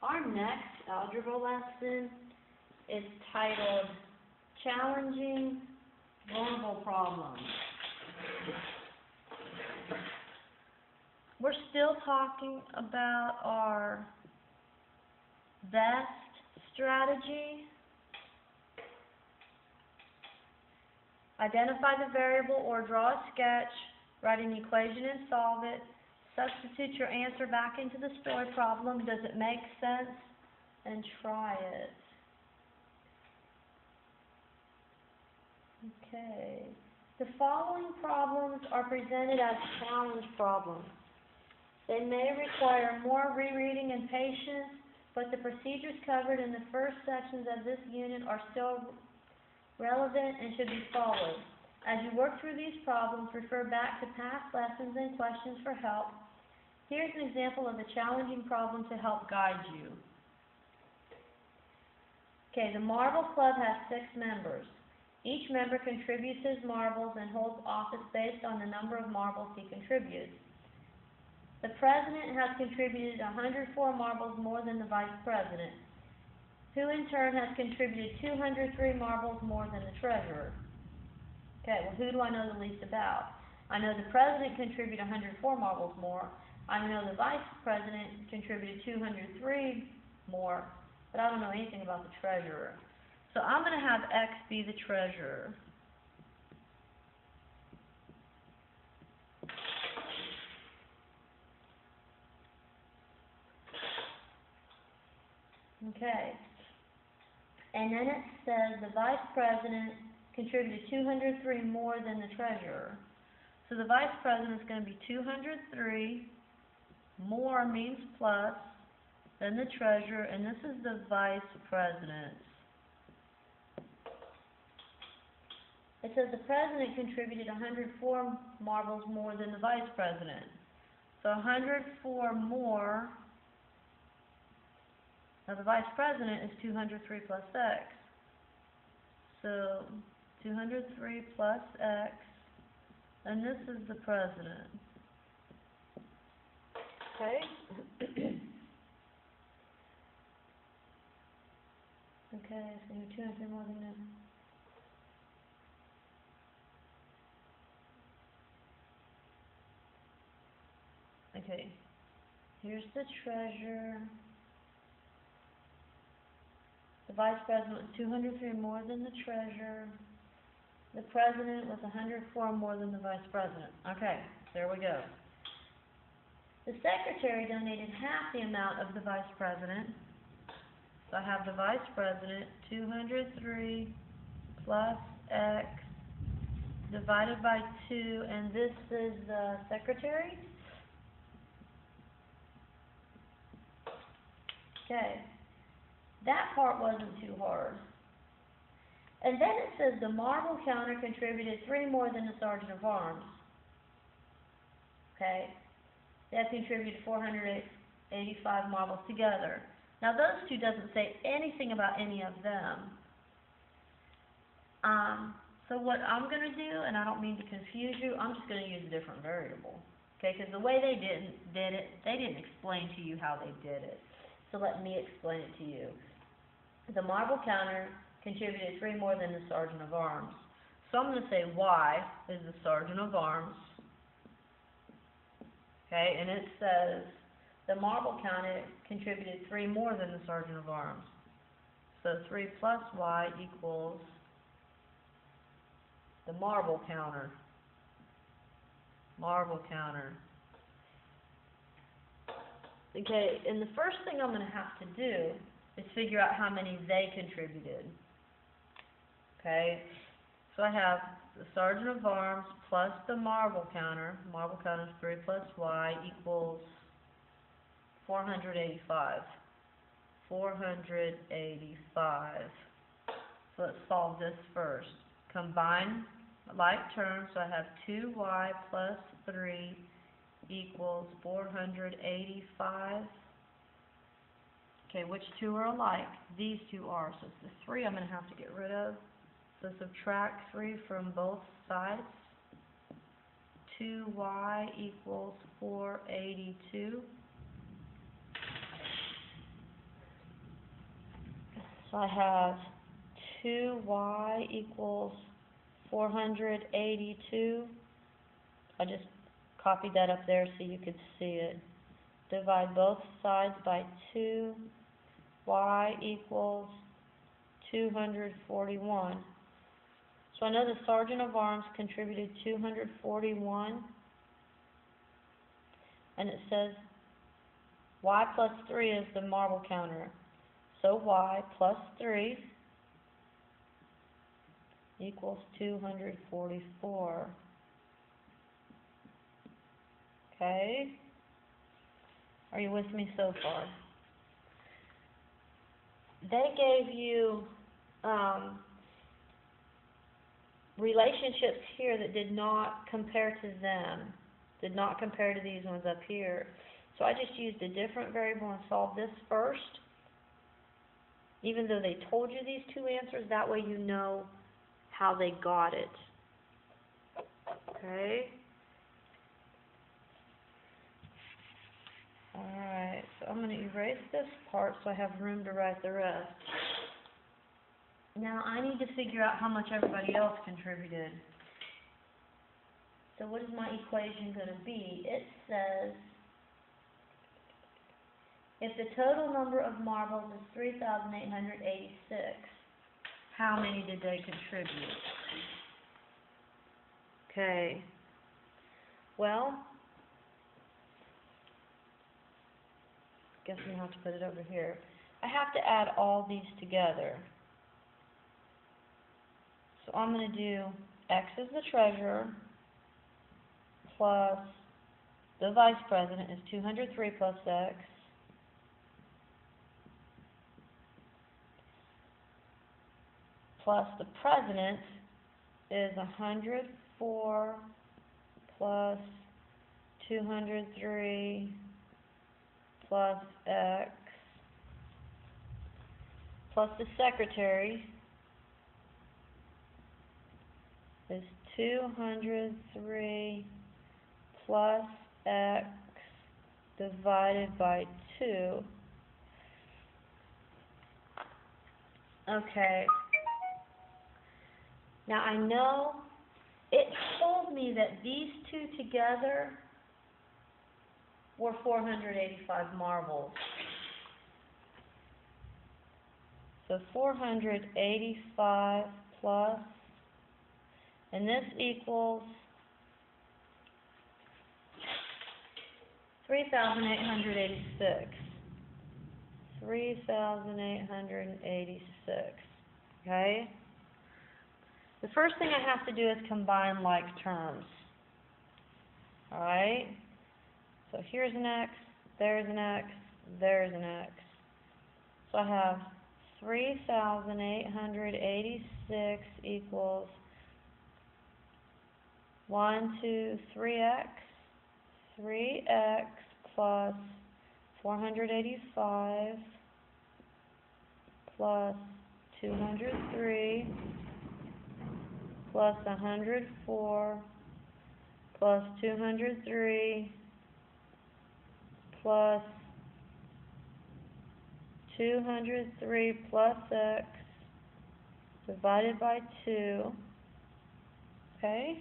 Our next algebra lesson is titled Challenging Vulnerable Problems. We're still talking about our best strategy. Identify the variable or draw a sketch, write an equation and solve it. Substitute your answer back into the story problem. Does it make sense? And try it. Okay. The following problems are presented as challenge problems. They may require more rereading and patience, but the procedures covered in the first sections of this unit are still relevant and should be followed. As you work through these problems, refer back to past lessons and questions for help. Here's an example of a challenging problem to help guide you. Okay, the Marble Club has 6 members. Each member contributes his marbles and holds office based on the number of marbles he contributes. The president has contributed 104 marbles more than the vice president, who in turn has contributed 203 marbles more than the treasurer. Okay, well, who do I know the least about? I know the president contributed 104 marbles more. I know the vice president contributed 203 more, but I don't know anything about the treasurer. So I'm going to have X be the treasurer. Okay. And then it says the vice president contributed 203 more than the treasurer. So the vice president is going to be 203. More means plus than the treasurer, and this is the vice president. It says the president contributed 104 marbles more than the vice president. So 104 more of the vice president is 203 plus X. So 203 plus X, and this is the president. Okay. Okay, so 203 more than that. Okay, here's the treasurer. The vice president was 203 more than the treasurer. The president was 104 more than the vice president. Okay, there we go. The secretary donated half the amount of the vice president. So I have the vice president, 203 plus X divided by 2, and this is the secretary. Okay, that part wasn't too hard. And then it says the marble counter contributed 3 more than the sergeant of arms. Okay. They have contributed 485 marbles together. Now those two doesn't say anything about any of them. So what I'm going to do, and I don't mean to confuse you, I'm just going to use a different variable. Okay, because the way they did it, they didn't explain to you how they did it. So let me explain it to you. The marble counter contributed 3 more than the sergeant of arms. So I'm going to say Y is the sergeant of arms. Okay, and it says the marble counter contributed 3 more than the sergeant of arms. So 3 plus Y equals the marble counter. Marble counter. Okay, and the first thing I'm going to have to do is figure out how many they contributed. Okay, so I have the sergeant of arms plus the marble counter. Marble counter is 3 plus Y equals 485. 485. So let's solve this first. Combine like terms, so I have 2Y plus 3 equals 485. Okay, which two are alike? These two are. So it's the 3 I'm going to have to get rid of. So subtract 3 from both sides. 2y equals 482. So I have 2y equals 482. I just copied that up there so you could see it. Divide both sides by 2. Y equals 241. So I know the Sergeant of Arms contributed 241. And it says y plus 3 is the marble counter. So y plus 3 equals 244. Okay? Are you with me so far? They gave you relationships here that did not compare to them, did not compare to these ones up here. So I just used a different variable and solved this first. Even though they told you these two answers, that way you know how they got it. Okay? Alright, so I'm going to erase this part so I have room to write the rest. Now I need to figure out how much everybody else contributed. So what is my equation going to be? It says, if the total number of marbles is 3,886, how many did they contribute? Okay. Well, I guess I'm going to have to put it over here. I have to add all these together. So I'm going to do X is the treasurer plus the vice president is 203 plus X plus the president is 104 plus 203 plus X plus the secretary is 203 plus X divided by 2. Okay. Now I know it told me that these two together were 485 marbles. So 485 plus, and this equals 3,886. 3,886. Okay? The first thing I have to do is combine like terms. Alright? So here's an X, there's an X, there's an X. So I have 3,886 equals 1, 2, 3x, 3x plus 485 plus 203 plus 104 plus 203 plus 203 plus x divided by 2. Okay?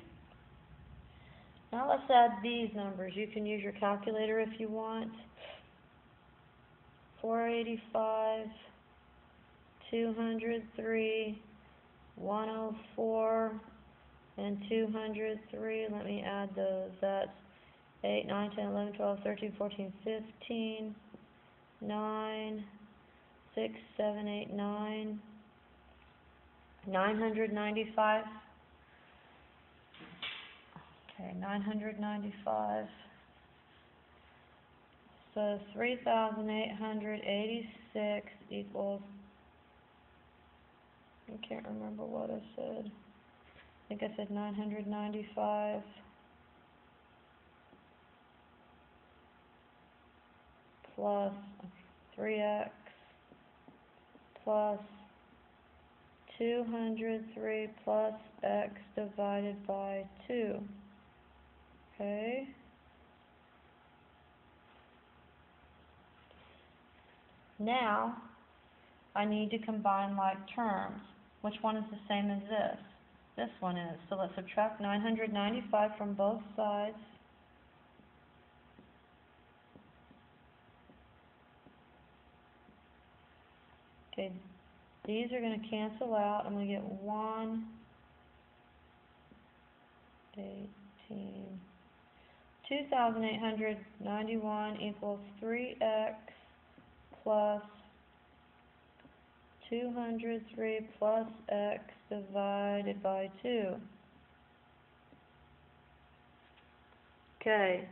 Now let's add these numbers. You can use your calculator if you want. 485, 203, 104, and 203. Let me add those. That's 8, 9, 10, 11, 12, 13, 14, 15, 9, 6, 7, 8, 9, 995. Okay, 995. So 3,886 equals, I can't remember what I said. I think I said 995 plus 3x plus 203 plus x divided by 2. Okay? Now, I need to combine like terms. Which one is the same as this? This one is. So let's subtract 995 from both sides. Okay, these are going to cancel out. I'm going to get 118. 2,891 equals 3x plus 203 plus x divided by 2. Okay.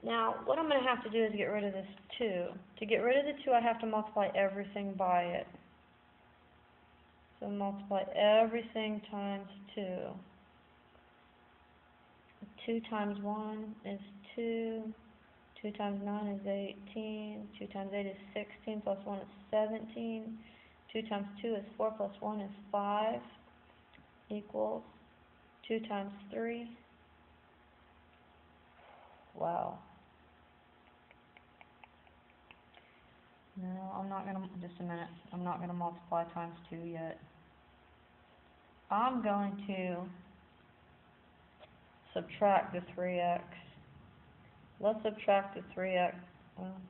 Now, what I'm going to have to do is get rid of this 2. To get rid of the 2, I have to multiply everything by it. So multiply everything times 2. 2 times 1 is 2. 2 times 9 is 18. 2 times 8 is 16. Plus 1 is 17. 2 times 2 is 4. Plus 1 is 5. Equals 2 times 3. Wow. No, I'm not going to, just a minute. I'm not going to multiply times 2 yet. I'm going to subtract the 3x. Let's subtract the 3x. Well,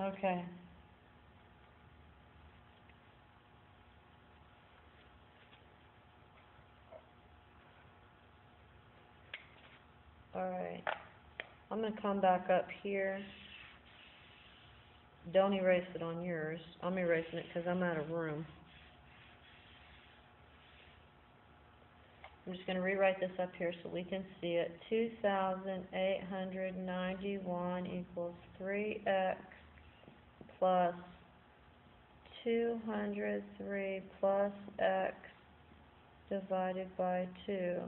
okay. Alright. I'm going to come back up here. Don't erase it on yours. I'm erasing it because I'm out of room. I'm just going to rewrite this up here so we can see it. 2,891 equals 3x plus 203 plus x divided by 2.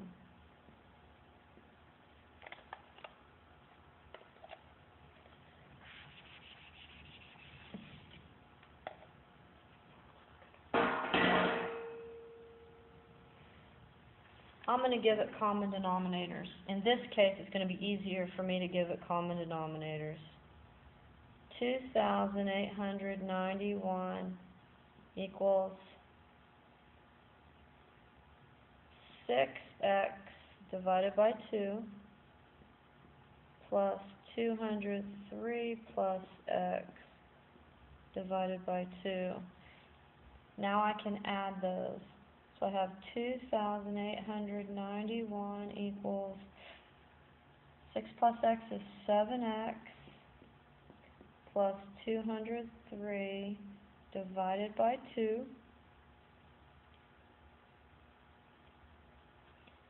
I'm going to give it common denominators. In this case, it's going to be easier for me to give it common denominators. 2,891 equals 6x divided by 2 plus 203 plus x divided by 2. Now I can add those. So I have 2,891 equals 6 plus x is 7x plus 203 divided by 2.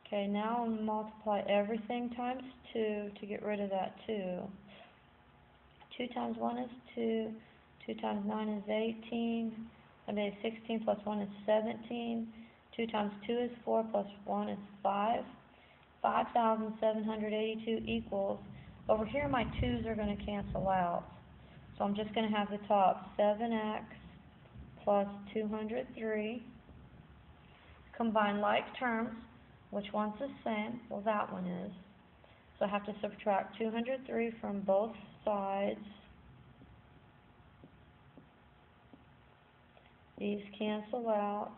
Okay, now I'll multiply everything times 2 to get rid of that 2. 2 times 1 is 2. 2 times 9 is 18. I mean 16 plus 1 is 17. 2 times 2 is 4 plus 1 is 5. 5,782 equals, over here my 2's are going to cancel out. So I'm just going to have the top 7x plus 203. Combine like terms. Which one's the same? Well, that one is. So I have to subtract 203 from both sides. These cancel out.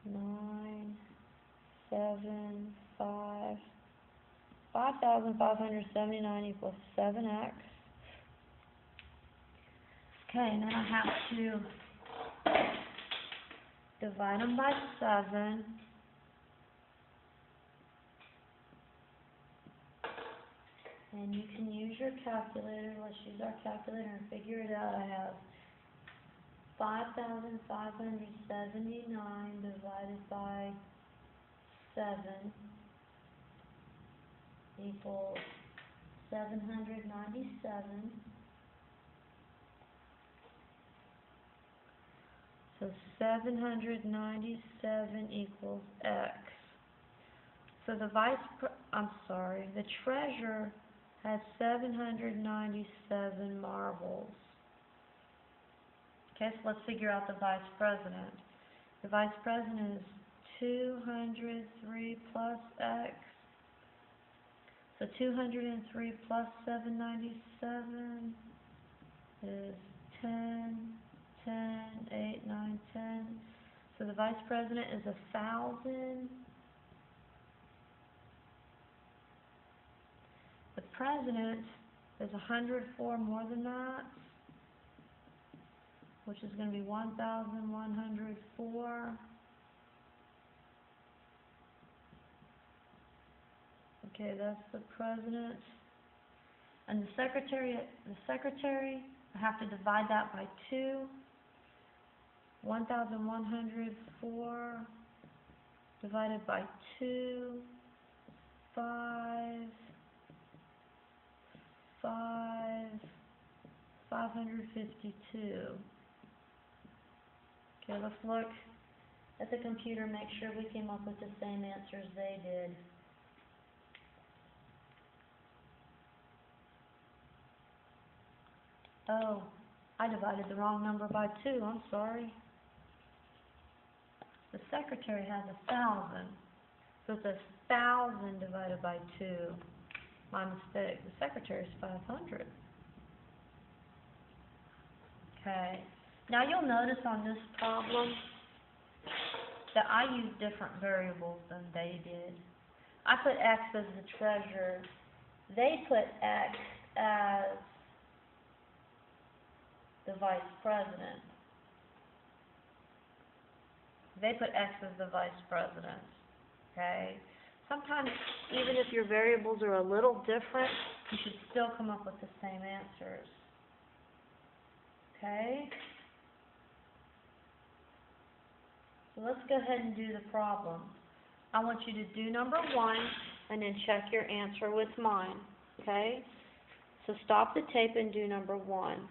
9, 7, 5. 5,579 equals 7x. Okay, now I have to divide them by 7. And you can use your calculator. Let's use our calculator and figure it out. I have 5,579 divided by 7 equals 797. So 797 equals x. So the the treasurer has 797 marbles. Okay, so let's figure out the vice president. The vice president is 203 plus X. So 203 plus 797 is 10, 10, 8, 9, 10. So the vice president is 1,000. The president is 104 more than that, which is going to be 1,104. Okay, that's the president. And the secretary, I have to divide that by 2. 1,104 divided by 2, 552. Okay, let's look at the computer, make sure we came up with the same answers they did. Oh, I divided the wrong number by 2, I'm sorry. The secretary has 1,000, so it's 1,000 divided by 2. My mistake. The secretary is 500. Okay. Now you'll notice on this problem that I used different variables than they did. I put X as the treasurer. They put X as the vice president. They put X as the vice president. Okay? Sometimes, even if your variables are a little different, you should still come up with the same answers. Okay? So let's go ahead and do the problem. I want you to do number 1 and then check your answer with mine. Okay? So stop the tape and do number 1.